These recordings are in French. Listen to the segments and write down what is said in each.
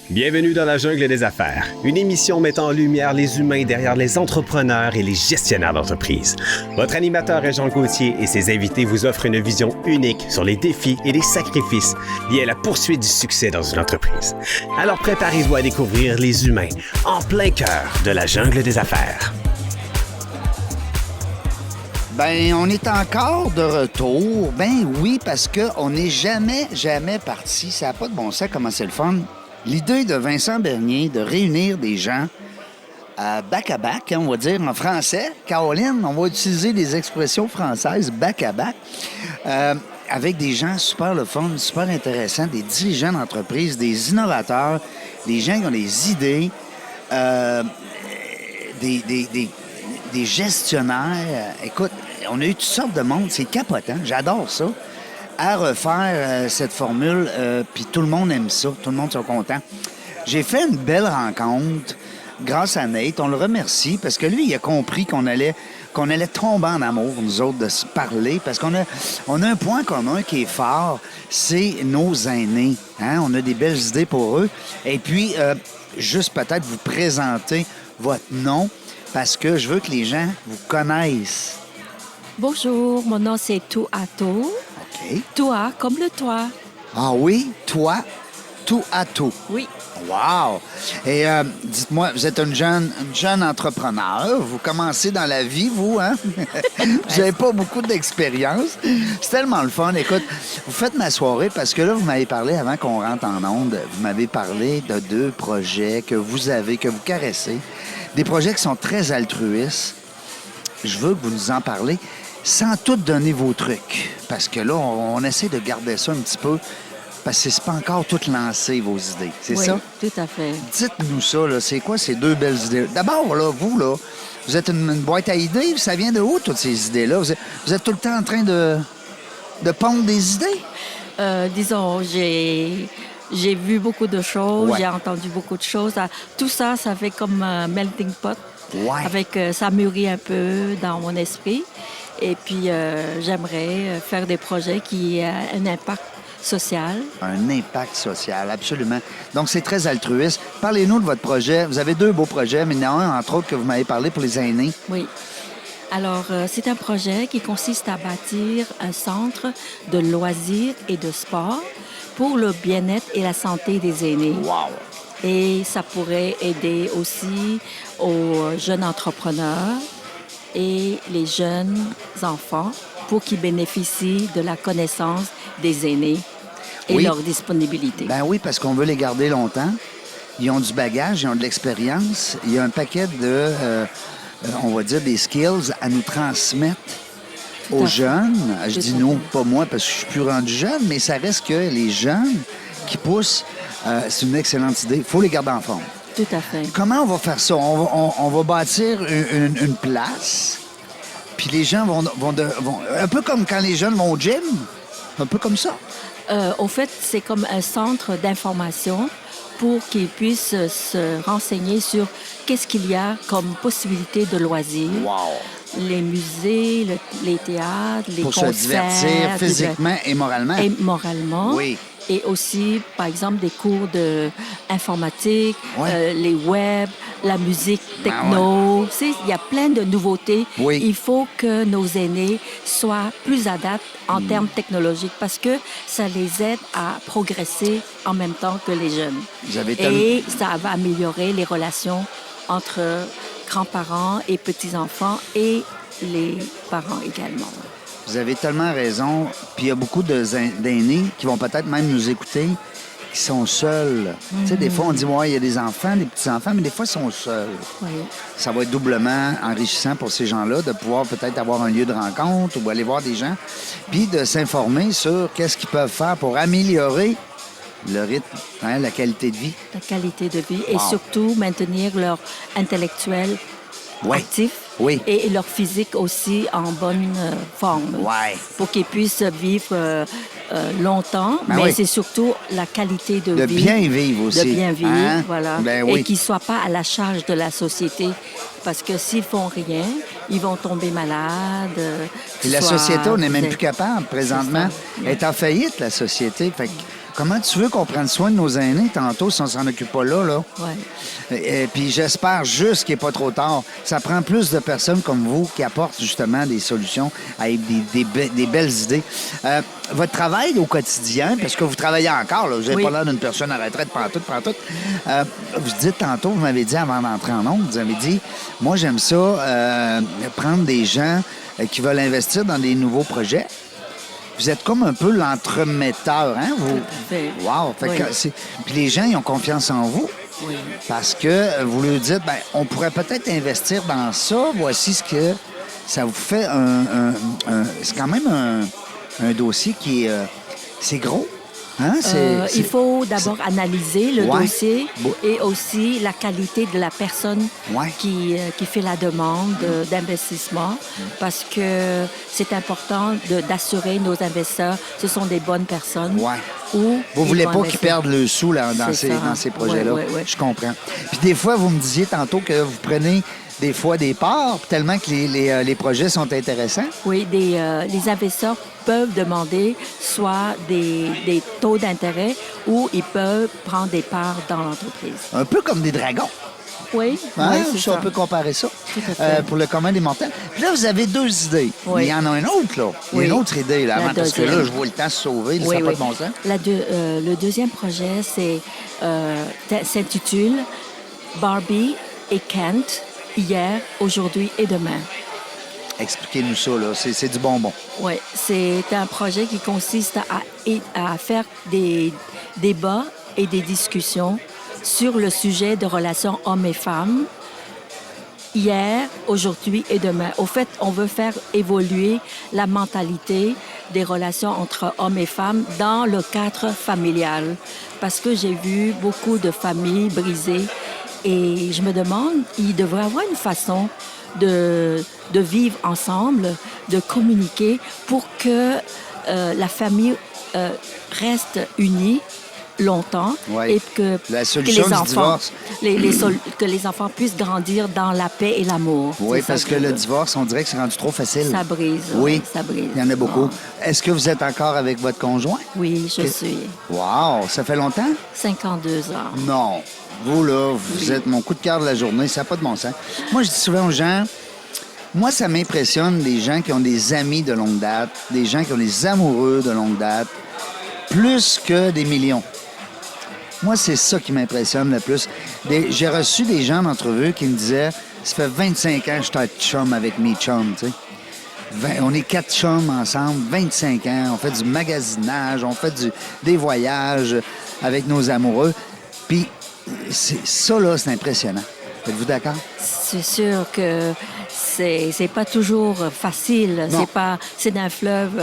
Bienvenue dans la jungle des affaires, une émission mettant en lumière les humains derrière les entrepreneurs et les gestionnaires d'entreprise. Votre animateur est Jean Gauthier et ses invités vous offrent une vision unique sur les défis et les sacrifices liés à la poursuite du succès dans une entreprise. Alors préparez-vous à découvrir les humains en plein cœur de la jungle des affaires. Ben, on est encore de retour. Ben oui, parce qu'on n'est jamais parti. Ça n'a pas de bon sens comment c'est le fun. L'idée de Vincent Bernier de réunir des gens back-à-back, on va dire en français. Caroline, on va utiliser des expressions françaises back-à-back, avec des gens super le fun, super intéressants, des dirigeants d'entreprise, des innovateurs, des gens qui ont des idées, des gestionnaires. Écoute, on a eu toutes sortes de monde. C'est capotant. J'adore ça. À refaire cette formule, puis tout le monde aime ça. Tout le monde est content. J'ai fait une belle rencontre grâce à Nate. On le remercie parce que lui, il a compris qu'on allait tomber en amour, nous autres, de se parler parce qu'on a un point commun qui est fort, c'est nos aînés. Hein? On a des belles idées pour eux. Et puis, juste peut-être vous présenter votre nom parce que je veux que les gens vous connaissent. Bonjour, mon nom c'est Touato. OK. Toi, comme le toit. Ah oui, toi, tout à tout. Oui. Wow! Et dites-moi, vous êtes une jeune entrepreneur. Vous commencez dans la vie, vous, hein? Vous n'avez pas beaucoup d'expérience. C'est tellement le fun. Écoute, vous faites ma soirée parce que là, vous m'avez parlé, avant qu'on rentre en onde, vous m'avez parlé de 2 projets que vous avez, que vous caressez. Des projets qui sont très altruistes. Je veux que vous nous en parlez sans tout donner vos trucs. Parce que là, on essaie de garder ça un petit peu. Parce que c'est pas encore tout lancé, vos idées. C'est ça? Oui, tout à fait. Dites-nous ça, là. C'est quoi ces 2 belles idées? D'abord, là, vous êtes une boîte à idées. Ça vient de où, toutes ces idées-là? Vous êtes tout le temps en train de pondre des idées? Disons, j'ai vu beaucoup de choses, J'ai entendu beaucoup de choses. Tout ça, ça fait comme un melting pot. Ouais. Avec, ça mûrit un peu dans mon esprit. Et puis, j'aimerais faire des projets qui aient un impact social. Un impact social, absolument. Donc, c'est très altruiste. Parlez-nous de votre projet. Vous avez 2 beaux projets, mais il y en a un, entre autres, que vous m'avez parlé pour les aînés. Oui. Alors, c'est un projet qui consiste à bâtir un centre de loisirs et de sport pour le bien-être et la santé des aînés. Wow! Et ça pourrait aider aussi aux jeunes entrepreneurs et les jeunes enfants pour qu'ils bénéficient de la connaissance des aînés et leur disponibilité. Ben oui, parce qu'on veut les garder longtemps. Ils ont du bagage, ils ont de l'expérience. Il y a un paquet de, on va dire, des skills à nous transmettre aux jeunes. Je dis nous, pas moi, parce que je suis plus rendu jeune, mais ça reste que les jeunes qui poussent, c'est une excellente idée. Il faut les garder en forme. Tout à fait. Comment on va faire ça? On va bâtir une place, puis les gens vont... Un peu comme quand les jeunes vont au gym, un peu comme ça. Au fait, c'est comme un centre d'information pour qu'ils puissent se renseigner sur qu'est-ce qu'il y a comme possibilité de loisirs. Wow! Les musées, les théâtres, les concerts. Pour se divertir physiquement et moralement. Et moralement. Oui. Et aussi, par exemple, des cours d'informatique, les web, la musique techno. Il y a plein de nouveautés. Oui. Il faut que nos aînés soient plus adaptés en termes technologiques parce que ça les aide à progresser en même temps que les jeunes. Et ça va améliorer les relations entre grands-parents et petits-enfants et les parents également. Vous avez tellement raison. Puis il y a beaucoup d'aînés qui vont peut-être même nous écouter, qui sont seuls. Tu sais, des fois, on dit, il y a des enfants, des petits-enfants, mais des fois, ils sont seuls. Oui. Ça va être doublement enrichissant pour ces gens-là de pouvoir peut-être avoir un lieu de rencontre ou aller voir des gens, puis de s'informer sur qu'est-ce qu'ils peuvent faire pour améliorer le rythme, la qualité de vie. La qualité de vie et surtout maintenir leur intellectuel actif. Oui. Et leur physique aussi en bonne forme. Ouais. Pour qu'ils puissent vivre longtemps, mais c'est surtout la qualité de vie. De bien vivre aussi. De bien vivre, voilà. Ben oui. Et qu'ils ne soient pas à la charge de la société. Parce que s'ils font rien, ils vont tomber malades. Et la société, on n'est même plus capable présentement. Elle est en faillite, la société. Fait que comment tu veux qu'on prenne soin de nos aînés tantôt si on s'en occupe pas là? Ouais. Et puis j'espère juste qu'il n'est pas trop tard. Ça prend plus de personnes comme vous qui apportent justement des solutions avec des belles idées. Votre travail au quotidien, parce que vous travaillez encore, là, vous n'avez pas l'air d'une personne à retraite, pantoute. Vous dites tantôt, vous m'avez dit avant d'entrer en ondes, vous avez dit, moi j'aime ça, prendre des gens qui veulent investir dans des nouveaux projets. Vous êtes comme un peu l'entremetteur, hein, vous? Wow! Puis les gens, ils ont confiance en vous. Oui. Parce que vous leur dites, bien, on pourrait peut-être investir dans ça. Voici ce que ça vous fait c'est quand même un dossier qui est... c'est gros. Hein? Il faut d'abord analyser le dossier et aussi la qualité de la personne qui fait la demande d'investissement parce que c'est important d'assurer nos investisseurs ce sont des bonnes personnes. Vous ne voulez pas qu'ils perdent le sou là, dans ces projets-là. Je comprends. Puis des fois, vous me disiez tantôt que vous prenez des fois des parts tellement que les projets sont intéressants. Oui, les investisseurs peuvent demander soit des taux d'intérêt ou ils peuvent prendre des parts dans l'entreprise. Un peu comme des dragons. Oui, c'est ça. On peut comparer ça pour le commun des mortels. Puis là, vous avez 2 idées. Il y en a une autre, là. Il y a une autre idée, là, parce que là, je vois le temps se sauver. Ça n'a pas de bon sens. Le deuxième projet, s'intitule Barbie et Kent, hier, aujourd'hui et demain. Expliquez-nous ça, là. C'est du bonbon. Oui, c'est un projet qui consiste à faire des débats et des discussions sur le sujet de relations hommes et femmes, hier, aujourd'hui et demain. Au fait, on veut faire évoluer la mentalité des relations entre hommes et femmes dans le cadre familial. Parce que j'ai vu beaucoup de familles brisées et je me demande, il devrait y avoir une façon de vivre ensemble, de communiquer pour que la famille reste unie longtemps et que les enfants puissent grandir dans la paix et l'amour. Oui, parce que le divorce, on dirait que c'est rendu trop facile. Ça brise. Oui, ça brise. Il y en a beaucoup. Est-ce que vous êtes encore avec votre conjoint? Oui, je suis. Wow! Ça fait longtemps? 52 ans. Non. Vous, là, vous êtes mon coup de cœur de la journée. Ça n'a pas de bon sens. Moi, je dis souvent aux gens, moi, ça m'impressionne des gens qui ont des amis de longue date, des gens qui ont des amoureux de longue date, plus que des millions. Moi, c'est ça qui m'impressionne le plus. J'ai reçu des gens d'entrevue qui me disaient, ça fait 25 ans que je suis chum avec mes chums, tu sais. On est 4 chums ensemble, 25 ans. On fait du magasinage, on fait des voyages avec nos amoureux. Puis ça, là, c'est impressionnant. Êtes-vous d'accord? C'est sûr que c'est pas toujours facile. C'est d'un fleuve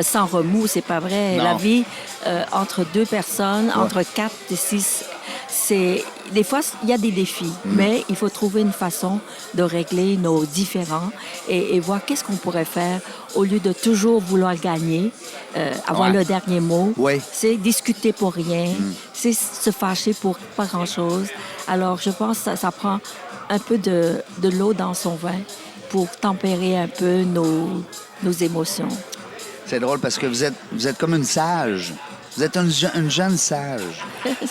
sans remous, c'est pas vrai. Non. La vie entre 2 personnes, entre 4 et 6, des fois, il y a des défis, mais il faut trouver une façon de régler nos différends et voir qu'est-ce qu'on pourrait faire au lieu de toujours vouloir gagner, avoir le dernier mot. C'est discuter pour rien, c'est se fâcher pour pas grand-chose. Alors, je pense que ça prend un peu de l'eau dans son vin pour tempérer un peu nos émotions. C'est drôle parce que vous êtes comme une sage. Vous êtes une jeune sage.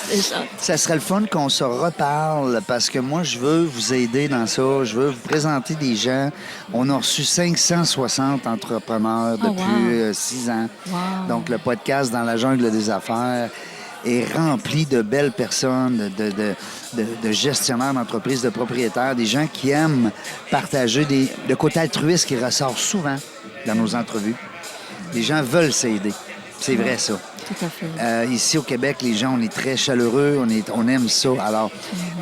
C'est ça. Ça serait le fun qu'on se reparle parce que moi, je veux vous aider dans ça. Je veux vous présenter des gens. On a reçu 560 entrepreneurs depuis 6 ans. Wow. Donc, le podcast Dans la jungle des affaires est rempli de belles personnes, de gestionnaires d'entreprises, de propriétaires, des gens qui aiment partager le côté altruiste qui ressort souvent dans nos entrevues. Les gens veulent s'aider. C'est vrai, ça. Tout à fait. Ici, au Québec, les gens, on est très chaleureux, on aime ça. Alors,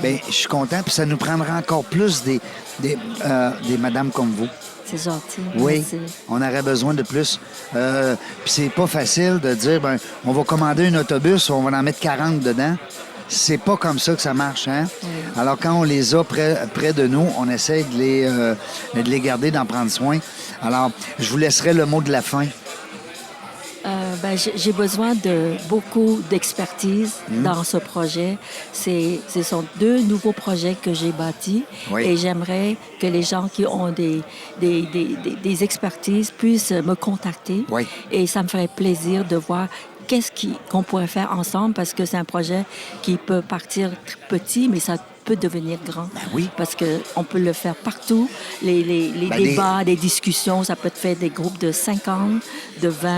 je suis content. Puis ça nous prendra encore plus des madames comme vous. C'est gentil. Oui, merci. On aurait besoin de plus. Puis c'est pas facile de dire, on va commander un autobus, on va en mettre 40 dedans. C'est pas comme ça que ça marche, hein? Oui. Alors, quand on les a près de nous, on essaie de les garder, d'en prendre soin. Alors, je vous laisserai le mot de la fin. J'ai besoin de beaucoup d'expertise dans ce projet. Ce sont 2 nouveaux projets que j'ai bâtis et j'aimerais que les gens qui ont des expertises puissent me contacter. Et ça me ferait plaisir de voir qu'est-ce qu'on pourrait faire ensemble, parce que c'est un projet qui peut partir petit, mais ça peut devenir grand. Ben oui. Parce qu'on peut le faire partout. Les débats, des discussions, ça peut être fait des groupes de 50, de 20,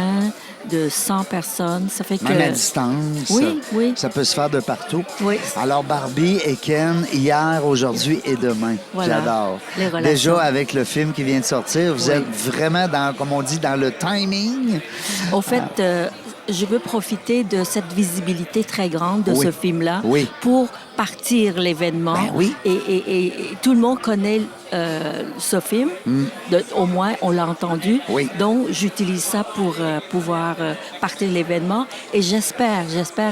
de 100 personnes. Ça fait Même que... à distance. Oui, oui. Ça peut se faire de partout. Oui. Alors, Barbie et Ken, hier, aujourd'hui et demain. Voilà. J'adore. Les relations. Déjà, avec le film qui vient de sortir, vous êtes vraiment dans, comme on dit, dans le timing. Au fait, je veux profiter de cette visibilité très grande de ce film-là pour partir l'événement. Ben oui. Et tout le monde connaît ce film. Au moins, on l'a entendu. Oui. Donc, j'utilise ça pour pouvoir partir l'événement. Et j'espère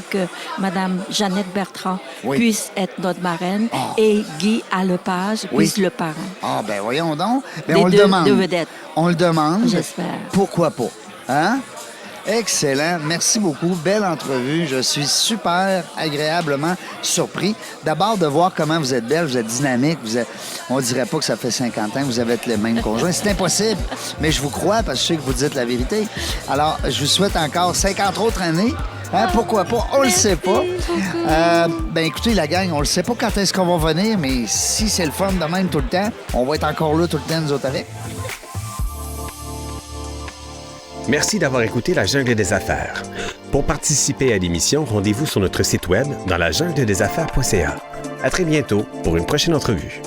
que Mme Jeannette Bertrand puisse être notre marraine et Guy Lepage puisse le parrain. Ah, ben voyons donc. Ben, Les on le deux demande. vedettes. On le demande. J'espère. Pourquoi pas? Hein? Excellent. Merci beaucoup. Belle entrevue. Je suis super agréablement surpris. D'abord, de voir comment vous êtes belle, vous êtes dynamique. On dirait pas que ça fait 50 ans que vous avez les mêmes conjoints. C'est impossible. Mais je vous crois parce que je sais que vous dites la vérité. Alors, je vous souhaite encore 50 autres années. Hein, pourquoi pas? On le sait pas. Ben écoutez, la gang, on le sait pas quand est-ce qu'on va venir, mais si c'est le fun de même tout le temps, on va être encore là tout le temps, nous autres avec. Merci d'avoir écouté La Jungle des Affaires. Pour participer à l'émission, rendez-vous sur notre site web dans lajungledesaffaires.ca. À très bientôt pour une prochaine entrevue.